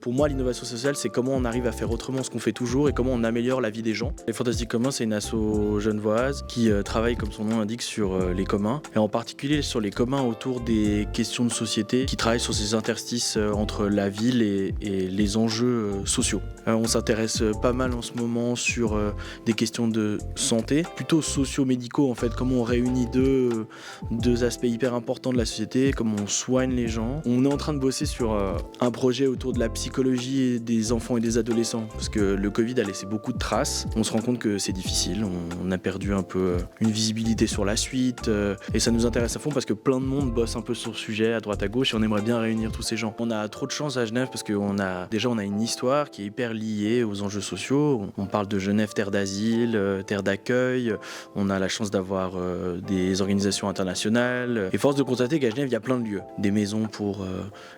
Pour moi, l'innovation sociale, c'est comment on arrive à faire autrement ce qu'on fait toujours et comment on améliore la vie des gens. Les Fantastiques Communs, c'est une asso genevoise qui travaille, comme son nom l'indique, sur les communs, et en particulier sur les communs autour des questions de société, qui travaille sur ces interstices entre la ville et les enjeux sociaux. On s'intéresse pas mal en ce moment sur des questions de santé, plutôt socio-médicaux en fait, comment on réunit deux aspects hyper importants de la société, comment on soigne les gens. On est en train de bosser sur un projet autour de la psychologie des enfants et des adolescents, parce que le Covid a laissé beaucoup de traces. On se rend compte que c'est difficile, on a perdu un peu une visibilité sur la suite, et ça nous intéresse à fond parce que plein de monde bosse un peu sur le sujet à droite à gauche et on aimerait bien réunir tous ces gens. On a trop de chance à Genève parce qu'on a une histoire qui est hyper liée aux enjeux sociaux. On parle de Genève, terre d'asile, terre d'accueil. On a la chance d'avoir des organisations internationales. Et force de constater qu'à Genève, il y a plein de lieux. Des maisons pour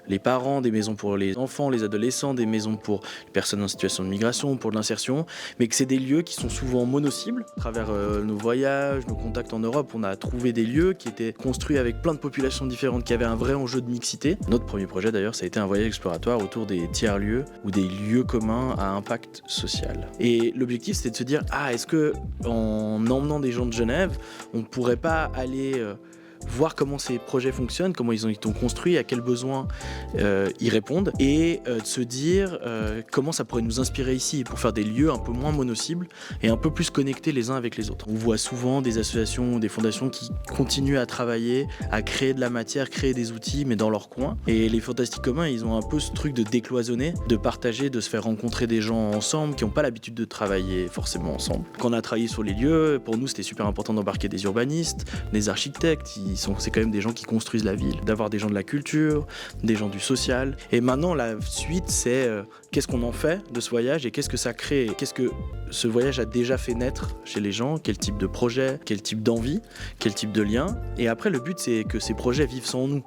les parents, des maisons pour les enfants, les adolescents, des maisons pour les personnes en situation de migration, pour l'insertion. Mais que c'est des lieux qui sont souvent mono-cibles. À travers nos voyages, nos contacts en Europe, on a trouvé des lieux qui étaient construits avec plein de populations différentes, qui avaient un vrai enjeu de mixité. Notre premier projet d'ailleurs, ça a été un voyage exploratoire autour des tiers-lieux ou des lieux communs à impact social. Et l'objectif, c'était de se dire, est-ce que en emmenant des gens de Genève, on pourrait pas aller voir comment ces projets fonctionnent, comment ils ont été construits, à quels besoins ils répondent, et de se dire comment ça pourrait nous inspirer ici pour faire des lieux un peu moins mono-cibles et un peu plus connectés les uns avec les autres. On voit souvent des associations ou des fondations qui continuent à travailler, à créer de la matière, créer des outils, mais dans leur coin. Et les Fantastiques Communs, ils ont un peu ce truc de décloisonner, de partager, de se faire rencontrer des gens ensemble qui n'ont pas l'habitude de travailler forcément ensemble. Quand on a travaillé sur les lieux, pour nous, c'était super important d'embarquer des urbanistes, des architectes. C'est quand même des gens qui construisent la ville, d'avoir des gens de la culture, des gens du social. Et maintenant, la suite, c'est qu'est-ce qu'on en fait de ce voyage et qu'est-ce que ça crée, qu'est-ce que ce voyage a déjà fait naître chez les gens, quel type de projet, quel type d'envie, quel type de lien. Et après, le but, c'est que ces projets vivent sans nous.